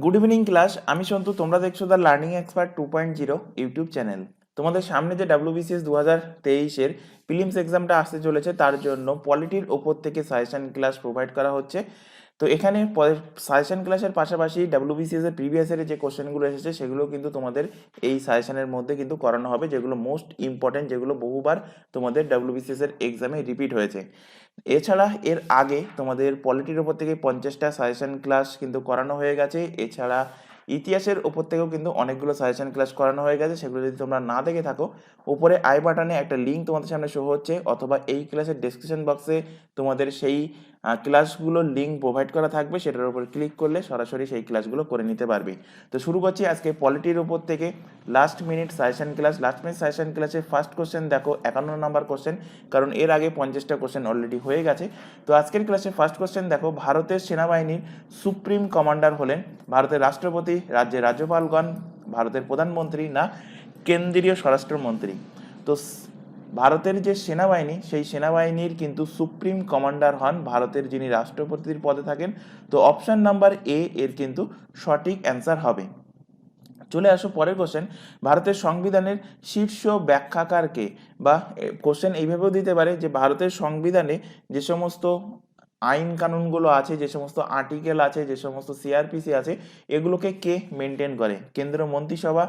Good evening class, আমি সন্তু। তোমরা দেখছো the learning expert 2.0 YouTube channel. তোমাদের সামনে যে ডাব্লিউবিসিএস 2023-এর প্রিলিমস এক্সামটা আসতে চলেছে, তার জন্য পলিটির ওপর থেকে সাজেশন ক্লাস প্রোভাইড করা হচ্ছে। তো এখানে সাজেশন ক্লাসের পাশাপাশি ডাব্লিউবিসিএস এর প্রিভিয়াস ইয়ারে যে কোশ্চেনগুলো এসেছে সেগুলো কিন্তু তোমাদের এই সাজেশনের মধ্যে কিন্তু করানো হবে, যেগুলো মোস্ট ইম্পর্টেন্ট, যেগুলো বহুবার তোমাদের ডাব্লিউবিসিএস এর এক্সামে রিপিট হয়েছে। এছাড়া এর আগে তোমাদের পলিটির ওপর থেকে 50টা সাজেশন ক্লাস কিন্তু করানো হয়ে গেছে। এছাড়া ইতিহাসের ওপর থেকেও কিন্তু অনেকগুলো সাজেশন ক্লাস করানো হয়ে গেছে। সেগুলো যদি তোমরা না দেখে থাকো, উপরে আই বাটনে একটা লিঙ্ক তোমাদের সামনে শো হচ্ছে, অথবা এই ক্লাসের ডেসক্রিপশন বক্সে তোমাদের সেই ক্লাসগুলোর লিঙ্ক প্রোভাইড করা থাকবে। সেটার উপর ক্লিক করলে সরাসরি সেই ক্লাসগুলো করে নিতে পারবে। তো শুরু করছি আজকে পলিটির ওপর থেকে last minute suggestion class. Last minute suggestion ক্লাসের ফার্স্ট কোশ্চেন দেখো, 51 নম্বর কোশ্চেন, কারণ এর আগে 50টা কোশ্চেন অলরেডি হয়ে গেছে। তো আজকের ক্লাসে ফার্স্ট কোশ্চেন দেখো, ভারতের সেনাবাহিনীর সুপ্রিম কমান্ডার হলেন ভারতের রাষ্ট্রপতি, রাজ্যের রাজ্যপালগণ, ভারতের প্রধানমন্ত্রী, না কেন্দ্রীয় স্বরাষ্ট্রমন্ত্রী? তো ভারতের যে সেনাবাহিনী, সেই সেনাবাহিনীর কিন্তু সুপ্রিম কমান্ডার হন ভারতের যিনি রাষ্ট্রপতির পদে থাকেন। তো অপশন নাম্বার এ এর কিন্তু সঠিক অ্যান্সার হবে। চলে আসো পরের কোশ্চেন, ভারতের সংবিধানের শীর্ষ ব্যাখ্যাকারকে? বা কোশ্চেন এইভাবেও দিতে পারে যে ভারতের সংবিধানে যে সমস্ত আইন কানুনগুলো আছে, যে সমস্ত আর্টিকেল আছে, যে সমস্ত সিআরপিসি আছে, এগুলোকে কে মেনটেন করে? কেন্দ্রীয় মন্ত্রিসভা,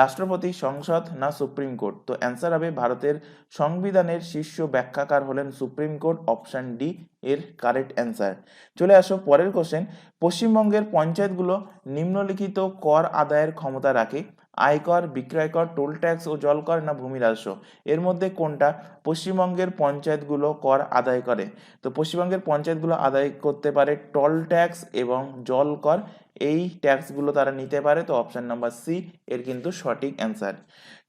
রাষ্ট্রপতি, সংসদ, না সুপ্রিম কোর্ট? তো অ্যান্সার হবে ভারতের সংবিধানের শীর্ষ ব্যাখ্যাকার হলেন সুপ্রিম কোর্ট, অপশন ডি এর কারেক্ট অ্যান্সার। চলে আসো পরের কোশ্চেন, পশ্চিমবঙ্গের পঞ্চায়েতগুলো নিম্নলিখিত কর আদায়ের ক্ষমতা রাখে? আয়কর, বিক্রয়কর, টোল ট্যাক্স ও জলকর, না ভূমি রাজস্ব? এর মধ্যে কোনটা পশ্চিমবঙ্গের পঞ্চায়েতগুলো কর আদায় করে? তো পশ্চিমবঙ্গের পঞ্চায়েতগুলো আদায় করতে পারে টোল ট্যাক্স এবং জল কর, এই ট্যাক্সগুলো তারা নিতে পারে। তো অপশন নাম্বার সি এর কিন্তু সঠিক অ্যান্সার।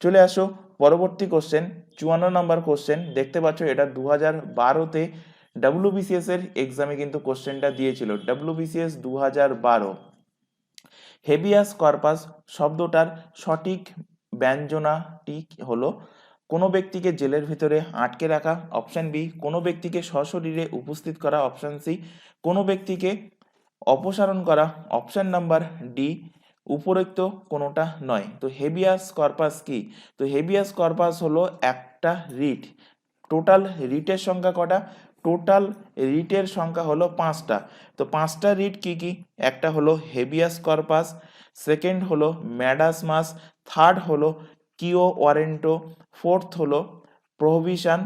চলে আসো পরবর্তী কোশ্চেন, 54 নম্বর কোশ্চেন। দেখতে পাচ্ছ এটা 2012-তে ডাব্লিউবিসিএস এর এক্সামে কিন্তু কোশ্চেনটা দিয়েছিল। ডাব্লিউবিসিএস 2012, হেবিয়াস কর্পাস শব্দটার সঠিক ব্যঞ্জনাটি হলো? কোনো ব্যক্তিকে জেলের ভিতরে আটকে রাখা, অপশন বি। কোনো ব্যক্তিকে সশরীরে উপস্থিত করা, অপশন সি। কোনো ব্যক্তিকে অপসারণ করা, অপশন নাম্বার ডি। উপরোক্ত কোনোটা নয়। তো হেবিয়াস কর্পাস কি? তো হেবিয়াস কর্পাস হলো একটা রিট। টোটাল রিটের সংখ্যা কটা? টোটাল রিটের সংখ্যা হলো 5টা। তো 5টা রিট কি কি? একটা হলো হেবিয়াস কর্পাস, সেকেন্ড হলো ম্যাডাস মাস, থার্ড হলো কিও ওয়ারেন্টো, ফোর্থ হলো প্রোহিবিশন,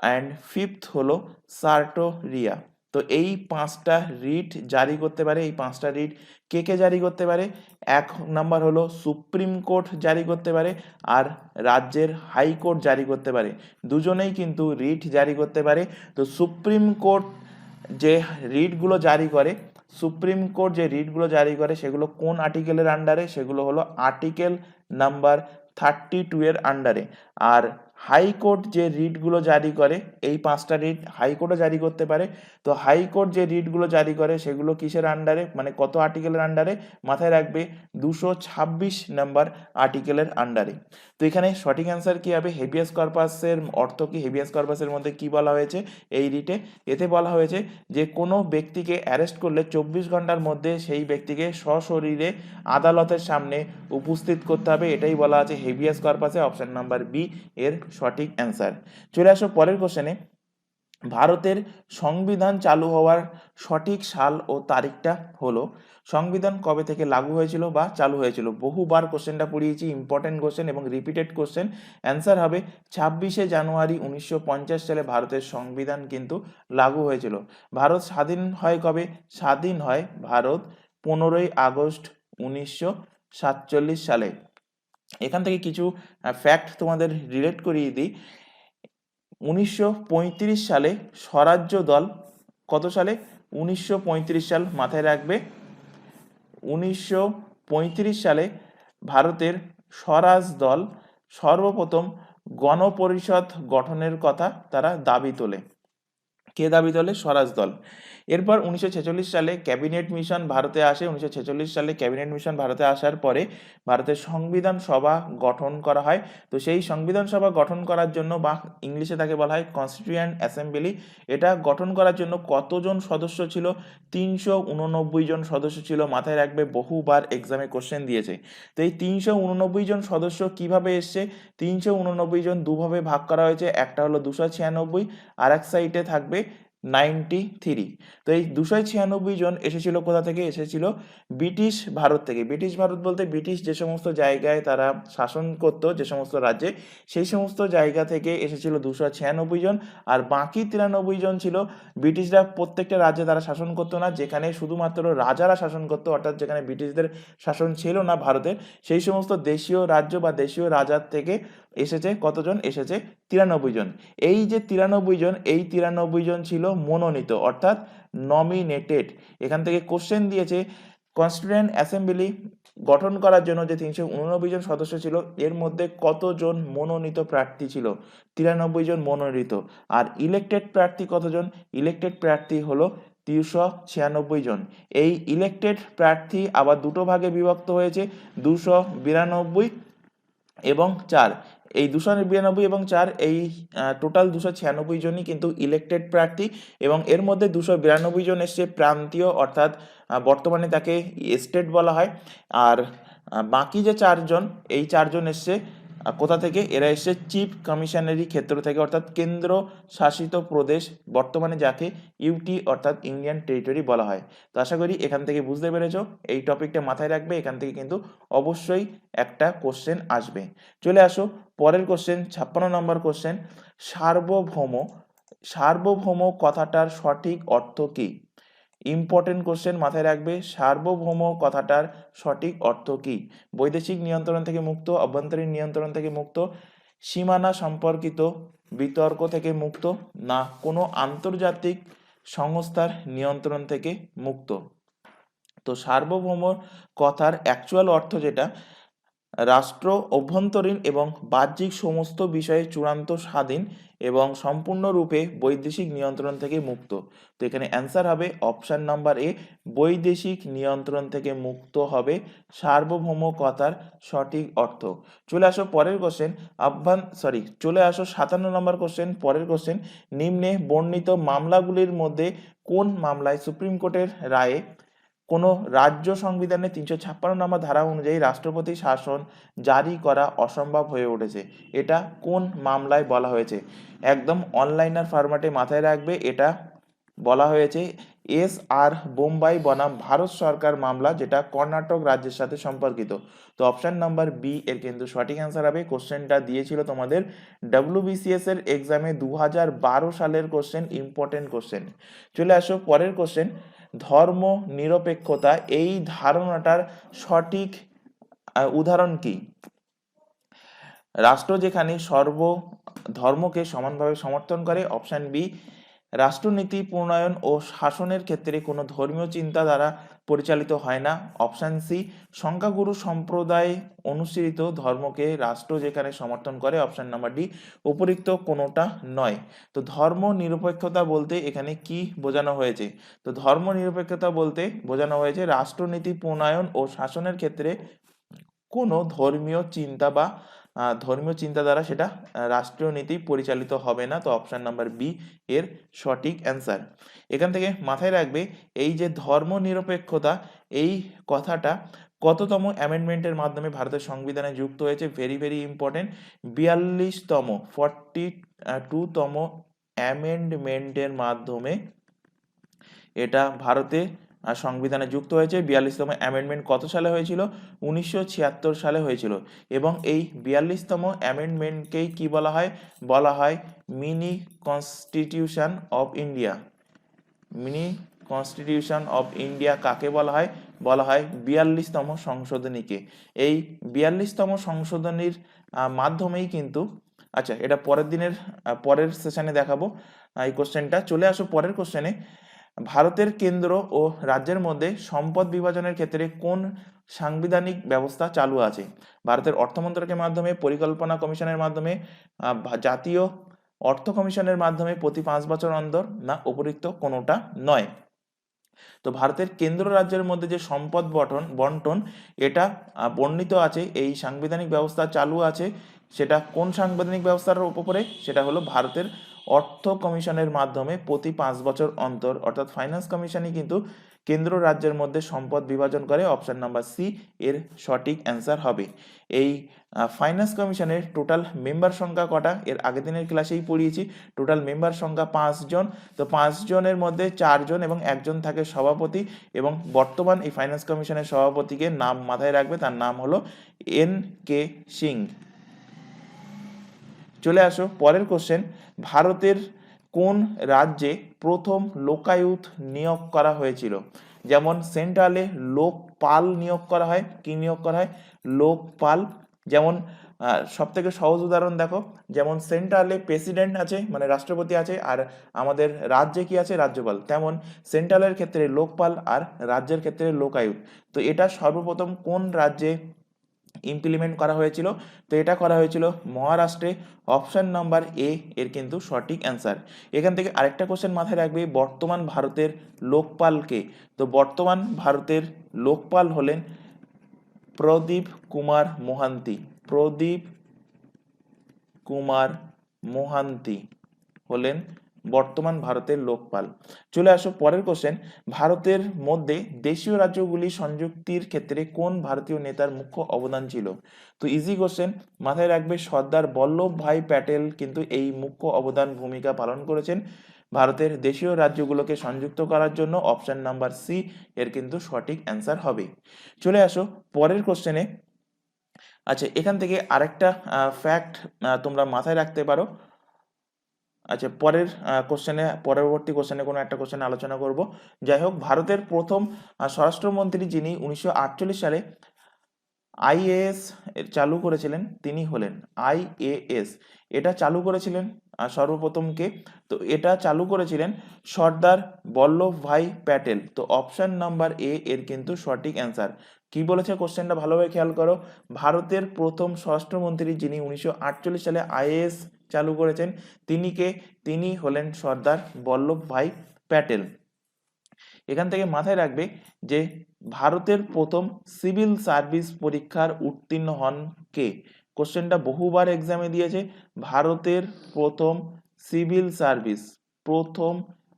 অ্যান্ড ফিফথ হলো সার্টোরিয়া। তো এই 5টা রিট জারি করতে পারে। এই 5টা রিট কে কে জারি করতে পারে? 1 নাম্বার হলো সুপ্রিম কোর্ট জারি করতে পারে, আর রাজ্যের হাইকোর্ট জারি করতে পারে। দুজনেই কিন্তু রিট জারি করতে পারে। তো সুপ্রিম কোর্ট যে রিটগুলো জারি করে, সুপ্রিম কোর্ট যে রিটগুলো জারি করে সেগুলো কোন আর্টিকেলের আন্ডারে? সেগুলো হলো আর্টিকেল নাম্বার 32 এর আন্ডারে। আর হাইকোর্ট যে রিটগুলো জারি করে, এই 5টা রিট হাইকোর্টও জারি করতে পারে। তো হাইকোর্ট যে রিটগুলো জারি করে সেগুলো কিসের আন্ডারে, মানে কত আর্টিকেলের আন্ডারে? মাথায় রাখবে 226 নাম্বার আর্টিকেলের আন্ডারে। তো এখানে সঠিক অ্যান্সার কি হবে? হেবিয়াস কর্পাসের অর্থ কি? হেবিয়াস কর্পাসের মধ্যে কি বলা হয়েছে এই রিটে? এতে বলা হয়েছে যে কোনো ব্যক্তিকে অ্যারেস্ট করলে 24 ঘন্টার মধ্যে সেই ব্যক্তিকে সশরীরে আদালতের সামনে উপস্থিত করতে হবে। এটাই বলা আছে হেবিয়াস কর্পাসে, অপশন নাম্বার বি এর সঠিক অ্যান্সার। চলে আসো পরের কোশ্চেনে, ভারতের সংবিধান চালু হওয়ার সঠিক সাল ও তারিখটা হলো? সংবিধান কবে থেকে লাগু হয়েছিল বা চালু হয়েছিল? বহুবার কোশ্চেনটা পড়িয়েছি, ইম্পর্টেন্ট কোশ্চেন এবং রিপিটেড কোশ্চেন। অ্যান্সার হবে 26শে জানুয়ারি 1950 সালে ভারতের সংবিধান কিন্তু লাগু হয়েছিল। ভারত স্বাধীন হয় কবে? স্বাধীন হয় ভারত 15ই আগস্ট 1947 সালে। এখান থেকে কিছু ফ্যাক্ট তোমাদের রিলেট করিয়ে দিই। 1935 সালে স্বরাজ্য দল, কত সালে? 1935 সাল, মাথায় রাখবে। 1935 সালে ভারতের স্বরাজ দল সর্বপ্রথম গণপরিষদ গঠনের কথা তারা দাবি তোলে। কে দাবি তোলে? স্বরাজ দল। এরপর 1946 সালে ক্যাবিনেট মিশন ভারতে আসে। 1946 সালে ক্যাবিনেট মিশন ভারতে আসার পরে ভারতের সংবিধান সভা গঠন করা হয়। তো সেই সংবিধান সভা গঠন করার জন্য, বা ইংলিশে তাকে বলা হয় কনস্টিটিউয়েন্ট অ্যাসেম্বলি, এটা গঠন করার জন্য কতজন সদস্য ছিল? 389 জন সদস্য ছিল। মাথায় রাখবে, বহুবার এক্সামে কোশ্চেন দিয়েছে। তো এই 389 জন সদস্য কিভাবে এসছে? 389 জন দুভাবে ভাগ করা হয়েছে। একটা হলো 296, আর এক সাইডে থাকবে 93। তো এই 296 জন এসেছিল কোথা থেকে? এসেছিল ব্রিটিশ ভারত থেকে। ব্রিটিশ ভারত বলতে ব্রিটিশ যে সমস্ত জায়গায় তারা শাসন করত, যে সমস্ত রাজ্যে, সেই সমস্ত জায়গা থেকে এসেছিল 296 জন। আর বাকি 93 জন ছিল ব্রিটিশরা প্রত্যেকটা রাজ্যে তারা শাসন করতো না, যেখানে শুধুমাত্র রাজারা শাসন করতো, অর্থাৎ যেখানে ব্রিটিশদের শাসন ছিল না ভারতের, সেই সমস্ত দেশীয় রাজ্য বা দেশীয় রাজার থেকে এসেছে কতজন? এসেছে 93 জন। এই যে 93 জন, এই 93 জন ছিল মনোনীত, অর্থাৎ নমিনেটেড। এখান থেকে কোশ্চেন দিয়েছে, কনস্টিটিউয়েন্ট অ্যাসেম্বলি গঠন করার জন্য যে 389 জন সদস্য ছিল, এর মধ্যে কতজন মনোনীত প্রার্থী ছিল? 93 জন মনোনীত। আর ইলেক্টেড প্রার্থী কতজন? ইলেক্টেড প্রার্থী হলো 296 জন। এই ইলেক্টেড প্রার্থী আবার দুটো ভাগে বিভক্ত হয়েছে, 292 এবং 4। এই 292 এবং 4, এই টোটাল 296 জনই কিন্তু ইলেক্টেড প্রার্থী, এবং এর মধ্যে 292 জন এসছে প্রান্তীয়, অর্থাৎ বর্তমানে তাকে স্টেট বলা হয়। আর বাকি যে 4 জন, এই 4 জন এসছে কোথা থেকে? এরা এসছে চিফ কমিশনারি ক্ষেত্র থেকে, অর্থাৎ কেন্দ্র শাসিত প্রদেশ, বর্তমানে যাকে ইউটি অর্থাৎ ইন্ডিয়ান টেরিটরি বলা হয়। তো আশা করি এখান থেকে বুঝতে পেরেছো। এই টপিকটা মাথায় রাখবে, এখান থেকে কিন্তু অবশ্যই একটা কোশ্চেন আসবে। চলে আসো পরের কোশ্চেন, 56 নম্বর কোশ্চেন। সার্বভৌম, সার্বভৌম কথাটার সঠিক অর্থ কি? ইম্পর্টেন্ট কোশ্চেন, মাথায় রাখবে, সার্বভৌম কথাটার সঠিক অর্থ কি? বৈদেশিক নিয়ন্ত্রণ থেকে মুক্ত, অভ্যন্তরীণ নিয়ন্ত্রণ থেকে মুক্ত, সীমানা সম্পর্কিত বিতর্ক থেকে মুক্ত, না কোনো আন্তর্জাতিক সংস্থার নিয়ন্ত্রণ থেকে মুক্ত? তো সার্বভৌম কথার অ্যাকচুয়াল অর্থ যেটা, রাষ্ট্র অভ্যন্তরীণ এবং বাহ্যিক সমস্ত বিষয়ে চূড়ান্ত স্বাধীন এবং সম্পূর্ণরূপে বৈদেশিক নিয়ন্ত্রণ থেকে মুক্ত। তো এখানে অ্যান্সার হবে অপশন নাম্বার এ, বৈদেশিক নিয়ন্ত্রণ থেকে মুক্ত হবে সার্বভৌম কথার সঠিক অর্থ। চলে আসো পরের কোশ্চেন, চলে আসো 57 নম্বর কোশ্চেন। পরের কোশ্চেন, নিম্নে বর্ণিত মামলাগুলির মধ্যে কোন মামলায় সুপ্রিম কোর্টের রায়ে কোনো রাজ্য সংবিধানের 356 নম্বর ধারা অনুযায়ী রাষ্ট্রপতি শাসন জারি করা অসম্ভব হয়ে উঠেছে? এটা কোন মামলায় বলা হয়েছে? একদম অনলাইনার ফরম্যাটে মাথায় রাখবে, এটা বলা হয়েছে SR বোম্বাই বনাম ভারত সরকার মামলা, যেটা কর্ণাটক রাজ্যের সাথে সম্পর্কিত। তো অপশন নাম্বার বি এর কিন্তু সঠিক অ্যান্সার হবে। কোশ্চেনটা দিয়েছিল তোমাদের WBCS এর এক্সামে 2012 সালের কোশ্চেন, ইম্পর্টেন্ট কোশ্চেন। চলে আসো পরের কোশ্চেন, ধর্ম নিরপেক্ষতা এই ধারণাটার সঠিক উদাহরণ কি? রাষ্ট্র যেখানে সর্ব ধর্মকে সমানভাবে সমর্থন করে। অপশন বি, রাষ্ট্রনীতি প্রণয়ন ও শাসনের ক্ষেত্রে কোনো ধর্মীয় চিন্তা দ্বারা পরিচালিত হয় না। অপশন সি, সংখ্যাগুরু সম্প্রদায় অনুসৃত ধর্মকে রাষ্ট্র যেখানে সমর্থন করে। অপশন নাম্বার ডি, উপরিক্ত কোনোটা নয়। তো ধর্ম নিরপেক্ষতা বলতে এখানে কি বোঝানো হয়েছে? তো ধর্ম নিরপেক্ষতা বলতে বোঝানো হয়েছে রাষ্ট্রনীতি প্রণয়ন ও শাসনের ক্ষেত্রে কোনো ধর্মীয় চিন্তা বা ধর্মীয় চিন্তা দ্বারা সেটা রাষ্ট্রীয় নীতি পরিচালিত হবে না। তো অপশন নাম্বার বি এর সঠিক অ্যান্সার। এখান থেকে মাথায় রাখবে, এই যে ধর্ম নিরপেক্ষতা, এই কথাটা কততম অ্যামেন্ডমেন্টের মাধ্যমে ভারতের সংবিধানে যুক্ত হয়েছে? ভেরি ভেরি ইম্পর্টেন্ট, 42তম 42তম অ্যামেন্ডমেন্টের মাধ্যমে এটা ভারতে সংবিধানে যুক্ত হয়েছে। 42তম অ্যামেন্ডমেন্ট কত সালে হয়েছিল? 1976 সালে হয়েছিল। এবং এই 42তম অ্যামেন্ডমেন্টকেই কি বলা হয়? বলা হয় mini constitution of India. Mini constitution of India কাকে বলা হয়? বলা হয় 42তম সংশোধনীকে। এই 42তম সংশোধনীর মাধ্যমেই কিন্তু, আচ্ছা এটা পরের সেশনে দেখাবো এই কোশ্চেনটা। চলে আসো পরের কোশ্চেনে, ভারতের কেন্দ্র ও রাজ্যের মধ্যে সম্পদ বিভাজনের ক্ষেত্রে কোন সাংবিধানিক ব্যবস্থা চালু আছে? ভারতের অর্থ মন্ত্রকের মাধ্যমে, পরিকল্পনা কমিশনের মাধ্যমে, জাতীয় অর্থ কমিশনের মাধ্যমে প্রতি 5 বছর অন্তর, না উপরিক্ত কোনোটা নয়? তো ভারতের কেন্দ্র রাজ্যের মধ্যে যে সম্পদ বন্টন এটা বর্ণিত আছে, এই সাংবিধানিক ব্যবস্থা চালু আছে, সেটা কোন সাংবিধানিক ব্যবস্থার উপরে? সেটা হলো ভারতের অর্থ কমিশনের মাধ্যমে প্রতি 5 বছর অন্তর, অর্থাৎ ফাইন্যান্স কমিশনই কিন্তু কেন্দ্র রাজ্যের মধ্যে সম্পদ বিভাজন করে। অপশন নাম্বার সি এর সঠিক অ্যান্সার হবে। এই ফাইন্যান্স কমিশনের টোটাল মেম্বার সংখ্যা কটা? এর আগের দিনের ক্লাসেই পড়িয়েছি। টোটাল মেম্বার সংখ্যা 5 জন। তো 5 জনের মধ্যে 4 জন এবং 1 জন থাকে সভাপতি, এবং বর্তমান এই ফাইন্যান্স কমিশনের সভাপতিকে নাম মাথায় রাখবে, তার নাম হলো N.K. সিং। চলে আসো পরের কোশ্চেন। ভারতের কোন রাজ্যে প্রথম লোকায়ুত নিয়োগ করা হয়েছিল? যেমন সেন্ট্রালে লোকপাল নিয়োগ করা হয়। কি নিয়োগ করা হয়? লোকপাল। যেমন সব থেকে সহজ উদাহরণ দেখো, যেমন সেন্ট্রালে প্রেসিডেন্ট আছে মানে রাষ্ট্রপতি আছে, আর আমাদের রাজ্যে কি আছে? রাজ্যপাল। তেমন সেন্ট্রালের ক্ষেত্রে লোকপাল আর রাজ্যের ক্ষেত্রে লোকায়ুত। তো এটা সর্বপ্রথম কোন রাজ্যে ইমপ্লিমেন্ট করা হয়েছিল? তো এটা করা হয়েছিল মহারাষ্ট্রে। অপশন নাম্বার এ এর কিন্তু সঠিক অ্যান্সার। এখান থেকে আরেকটা কোশ্চেন মাথায় রাখবে, বর্তমান ভারতের লোকপালকে? তো বর্তমান ভারতের লোকপাল হলেন প্রদীপ কুমার মোহান্তি। প্রদীপ কুমার মোহান্তি হলেন বর্তমান ভারতের লোকপাল। চলে আসো পরের কোশ্চেন। ভারতের মধ্যে দেশীয় রাজ্যগুলি সংযুক্তির ক্ষেত্রে কোন ভারতীয় নেতার মুখ্য অবদান ছিল? তো ইজি কোশ্চেন, মাথায় রাখবে সর্দার বল্লভভাই প্যাটেল কিন্তু এই মুখ্য অবদান ভূমিকা পালন করেছেন ভারতের দেশীয় রাজ্যগুলোকে সংযুক্ত করার জন্য। অপশন নাম্বার সি এর কিন্তু সঠিক অ্যান্সার হবে। চলে আসো পরের কোশ্চেনে। আচ্ছা, এখান থেকে আরেকটা ফ্যাক্ট তোমরা মাথায় রাখতে পারো। আচ্ছা, পরবর্তী কোশ্চেনে কোনো একটা কোশ্চেন আলোচনা করব। যাই হোক, ভারতের প্রথম স্বরাষ্ট্রমন্ত্রী যিনি 1948 সালে আইএএস চালু করেছিলেন তিনি হলেন আইএএস। এটা চালু করেছিলেন সর্বপ্রথম কে? তো এটা চালু করেছিলেন সর্দার বল্লভভাই প্যাটেল। তো অপশন নাম্বার এ এর কিন্তু সঠিক অ্যান্সার। কি বলেছে কোশ্চেনটা ভালোভাবে খেয়াল করো। ভারতের প্রথম স্বরাষ্ট্রমন্ত্রী যিনি 1948 সালে আইএএস চালু করেছেন তিনি কে? তিনি হলেন সর্দার বল্লভভাই প্যাটেল। এখান থেকে মাথায় রাখবে যে ভারতের প্রথম সিভিল সার্ভিস পরীক্ষার উত্তীর্ণ হন কে? কোশ্চেনটা বহুবার এক্সামে দিয়েছে। ভারতের প্রথম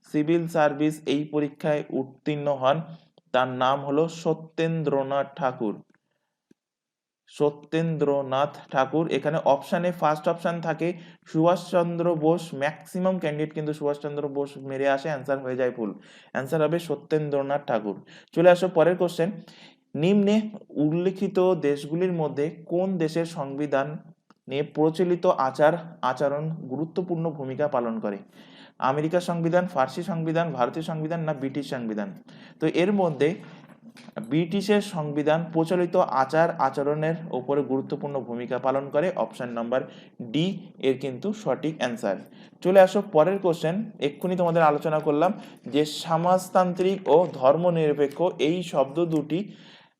সিভিল সার্ভিস এই পরীক্ষায় উত্তীর্ণ হন, তার নাম হলো সত্যেন্দ্রনাথ ঠাকুর। সত্যেন্দ্রনাথ ঠাকুর। এখানে অপশানে ফার্স্ট অপশান থাকে সুভাষচন্দ্র বোস। ম্যাক্সিমাম ক্যান্ডিডেট কিন্তু সুভাষচন্দ্র বোস মেরে আসে, অ্যান্সার হয়ে যায় ভুল। অ্যান্সার হবে সত্যেন্দ্রনাথ ঠাকুর। চলে আসো পরের কোশ্চেন। নিম্নে উল্লেখিত দেশগুলির মধ্যে কোন দেশের সংবিধান নিয়ে প্রচলিত আচরণ গুরুত্বপূর্ণ ভূমিকা পালন করে? আমেরিকার সংবিধান, ফার্সি সংবিধান, ভারতীয় সংবিধান না ব্রিটিশ সংবিধান? তো এর মধ্যে ব্রিটিশের সংবিধান প্রচলিত আচরণের উপরে গুরুত্বপূর্ণ ভূমিকা পালন করে। অপশন নাম্বার ডি এর কিন্তু সঠিক অ্যান্সার। চলে আসো পরের কোশ্চেন। এক্ষুনি তোমাদের আলোচনা করলাম যে সমাজতান্ত্রিক ও ধর্মনিরপেক্ষ এই শব্দ দুটি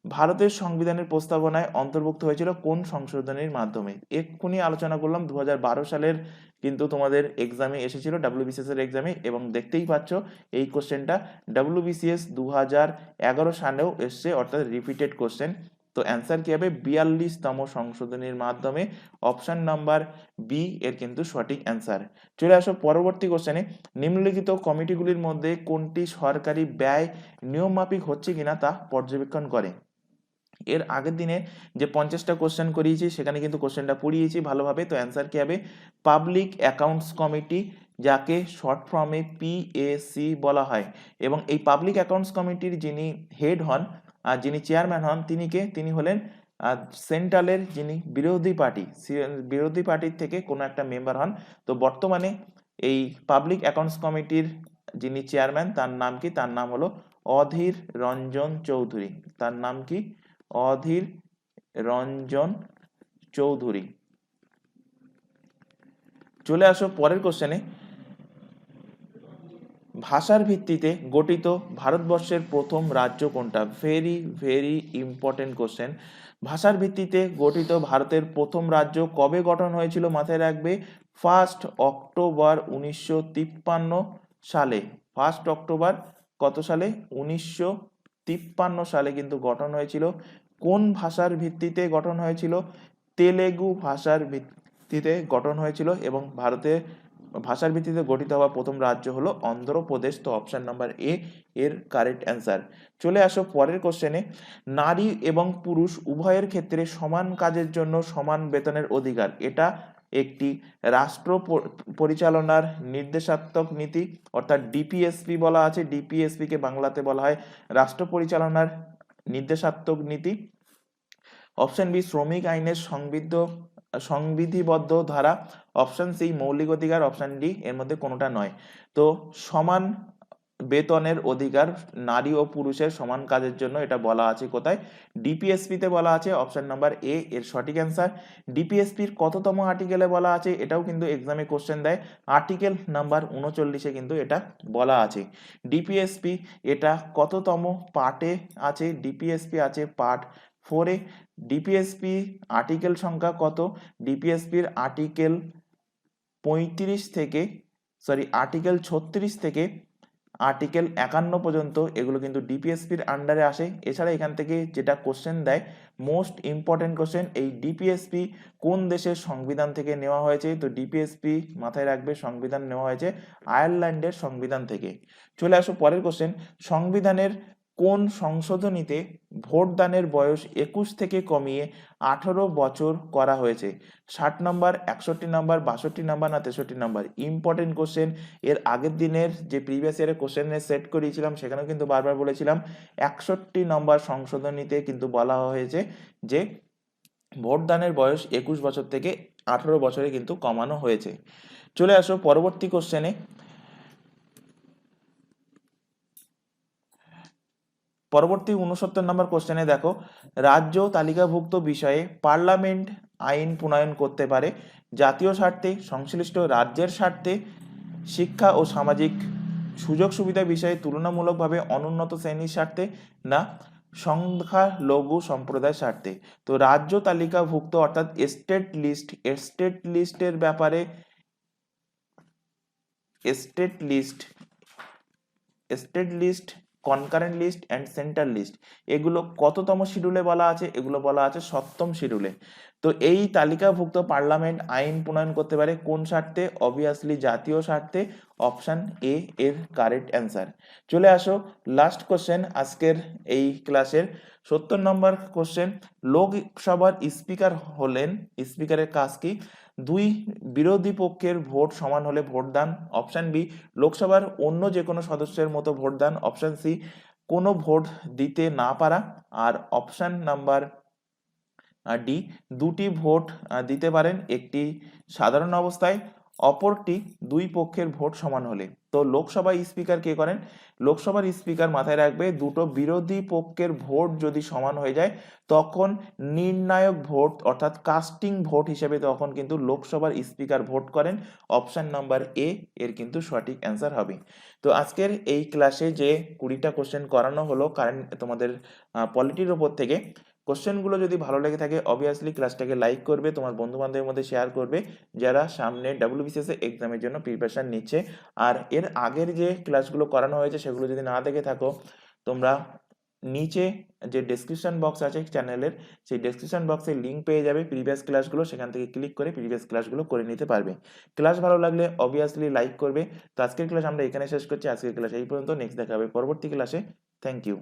ভারতের সংবিধানের প্রস্তাবনায় অন্তর্ভুক্ত হয়েছিল কোন সংশোধনীর মাধ্যমে? এক্ষুনি আলোচনা করলাম 2012 সালের কিন্তু তোমাদের এক্সামে এসেছিল, ডাব্লিউবিসিএস এর এক্সামে, এবং দেখতেই পাচ্ছ এই কোশ্চেনটা ডাব্লিউবিসিএস 2011 সালেও এসছে, অর্থাৎ রিপিটেড কোশ্চেন। তো অ্যান্সার কি হবে? 42তম সংশোধনীর মাধ্যমে। অপশন নাম্বার বি এর কিন্তু সঠিক অ্যান্সার। চলে আসো পরবর্তী কোশ্চেনে। নিম্নলিখিত কমিটিগুলির মধ্যে কোনটি সরকারি ব্যয় নিয়মমাফিক হচ্ছে কিনা তা পর্যবেক্ষণ করে? এর আগের দিনে যে 50টা কোশ্চেন করিয়েছি সেখানে কিন্তু কোশ্চেনটা পড়িয়েছি ভালোভাবে। তো অ্যান্সার কি হবে? পাবলিক অ্যাকাউন্টস কমিটি, যাকে শর্ট ফর্মে পিএসি বলা হয়। এবং এই পাবলিক অ্যাকাউন্টস কমিটির যিনি হেড হন আর যিনি চেয়ারম্যান হন তিনি কে? তিনি হলেন সেন্ট্রালের যিনি বিরোধী পার্টির থেকে কোনো একটা মেম্বার হন। তো বর্তমানে এই পাবলিক অ্যাকাউন্টস কমিটির যিনি চেয়ারম্যান তার নাম কি? তার নাম হলো অধীর রঞ্জন চৌধুরী। তার নাম কি? অধীর রঞ্জন চৌধুরী। চলে আসো পরের কোশ্চেনে। ভাষার ভিত্তিতে গঠিত ভারতবর্ষের প্রথম রাজ্য কোনটা? Very very important question. ভাষার ভিত্তিতে গঠিত ভারতের প্রথম রাজ্য কবে গঠন হয়েছিল? মাথায় রাখবে 1 অক্টোবর 1953 সালে। 1 অক্টোবর কত সালে? 1953 সালে কিন্তু গঠন হয়েছিল। কোন ভাষার ভিত্তিতে গঠন হয়েছিল? তেলেগু ভাষার ভিত্তিতে গঠন হয়েছিল এবং ভারতে ভাষার ভিত্তিতে গঠিত হওয়া প্রথম রাজ্য হলো অন্ধ্রপ্রদেশ। তো অপশন নাম্বার এ এর কারেক্ট অ্যান্সার। চলে আসো পরের কোশ্চেনে। নারী এবং পুরুষ উভয়ের ক্ষেত্রে সমান কাজের জন্য সমান বেতনের অধিকার, এটা একটি রাষ্ট্র পরিচালনার নির্দেশাত্মক নীতি, অর্থাৎ ডিপিএসপি বলা আছে। ডিপিএসপি কে বাংলাতে বলা হয় রাষ্ট্র পরিচালনার নির্দেশাত্মক নীতি। অপশন বি শ্রমিক আইনের সংবিধিবদ্ধ ধারা। অপশন সি মৌলিক অধিকার। অপশন ডি এর মধ্যে কোনোটা নয়। তো সমান বেতনের অধিকার নারী ও পুরুষের সমান কাজের জন্য, এটা বলা আছে কোথায়? ডিপিএসপি তে বলা আছে। অপশন নাম্বার এ এর সঠিক অ্যান্সার। ডিপিএসপির কততম আর্টিকেলে বলা আছে? এটাও কিন্তু এক্সামে কোশ্চেন দেয়। আর্টিকেল নাম্বার 39-এ কিন্তু এটা বলা আছে। ডিপিএসপি এটা কততম পার্টে আছে? ডিপিএসপি আছে পার্ট 4-এ। ডিপিএসপি আর্টিকেল সংখ্যা কত? ডিপিএসপির আর্টিকেল 36 থেকে আর্টিকেল 51 পর্যন্ত এগুলো কিন্তু ডিপিএসপির আন্ডারে আসে। এছাড়া এখান থেকে যেটা কোশ্চেন দেয়, মোস্ট ইম্পর্টেন্ট কোশ্চেন, এই ডিপিএসপি কোন দেশের সংবিধান থেকে নেওয়া হয়েছে? তো ডিপিএসপি মাথায় রাখবে সংবিধান নেওয়া হয়েছে আয়ারল্যান্ডের সংবিধান থেকে। চলে আসো পরের কোশ্চেন। সংবিধানের কোন সংশোধনীতে ভোটদানের বয়স 21 থেকে কমিয়ে 18 বছর করা হয়েছে? 60 নম্বর, 61 নম্বর, 62 নম্বর না 63 নম্বর? Important question. এর আগের দিনের যে প্রিভিয়াস ইয়ারের কোশ্চেনের সেট করিয়েছিলাম সেখানেও কিন্তু বারবার বলেছিলাম 61 নম্বর সংশোধনীতে কিন্তু বলা হয়েছে যে ভোটদানের বয়স 21 বছর থেকে 18 বছরে কিন্তু কমানো হয়েছে। চলে আসো পরবর্তী কোশ্চেনে। পরবর্তী 69 নম্বর কোশ্চেনে দেখো, রাজ্য তালিকাভুক্ত বিষয়ে পার্লামেন্ট আইন প্রণয়ন করতে পারে জাতীয় স্বার্থে, সংশ্লিষ্ট রাজ্যের স্বার্থে, শিক্ষা ও সামাজিক সুযোগ সুবিধা বিষয়ে তুলনামূলকভাবে অনুন্নত শ্রেণীর স্বার্থে, না সংখ্যালঘু সম্প্রদায়ের স্বার্থে। তো রাজ্য তালিকাভুক্ত অর্থাৎ স্টেট লিস্টের ব্যাপারে state list, concurrent list and centre list, এগুলো কততম শিডিউলে বলা আছে? এগুলো বলা আছে 7ম শিডিউলে। তো এই তালিকাভুক্ত পার্লামেন্ট আইন প্রণয়ন করতে পারে কোন স্বার্থে? অবভিয়াসলি জাতীয় স্বার্থে। অপশন এ এর কারেক্ট অ্যান্সার। চলে আসো লাস্ট কোশ্চেন আজকের এই ক্লাসের, 70 নম্বর কোশ্চেন। লোকসভার স্পিকার হলেন, স্পিকারের কাজ কি? দুই বিরোধী পক্ষের ভোট সমান হলে ভোটদান। অপশন বি লোকসভার অন্য যে কোনো সদস্যের মতো ভোটদান। অপশন সি কোনো ভোট দিতে না পারা। আর অপশন নাম্বার ডি দুটি ভোট দিতে পারেন, একটি সাধারণ অবস্থায়, অপরটি দুই পক্ষের ভোট সমান হলে। তো লোকসভা স্পিকার কে করেন? লোকসভার স্পিকার মাথায় রাখবে দুটো বিরোধী পক্ষের ভোট যদি সমান হয়ে যায় তখন নির্ণায়ক ভোট অর্থাৎ কাস্টিং ভোট হিসেবে তখন কিন্তু লোকসভার স্পিকার ভোট করেন। অপশন নাম্বার এ এর কিন্তু সঠিক অ্যান্সার হবে। তো আজকের এই ক্লাসে যে 20টা কোশ্চেন করানো হলো কারেন্ট তোমাদের পলিটির ওপর থেকে, কোশ্চেনগুলো যদি ভালো লেগে থাকে অবভিয়াসলি ক্লাসটাকে লাইক করবে, তোমার বন্ধু বান্ধবের মধ্যে শেয়ার করবে যারা সামনে WBCS এক্সামের জন্য প্রিপারেশন নিচ্ছে। আর এর আগের যে ক্লাসগুলো করানো হয়েছে সেগুলো যদি না দেখে থাকো তোমরা নিচে যে ডেসক্রিপশন বক্স আছে চ্যানেলের, সেই ডেসক্রিপশন বক্সে লিঙ্ক পেয়ে যাবে প্রিভিয়াস ক্লাসগুলো, সেখান থেকে ক্লিক করে প্রিভিয়াস ক্লাসগুলো করে নিতে পারবে। ক্লাস ভালো লাগলে অবভিয়াসলি লাইক করবে। তো আজকের ক্লাস আমরা এখানে শেষ করছি। আজকের ক্লাস এই পর্যন্ত, নেক্সট দেখা হবে পরবর্তী ক্লাসে। Thank you.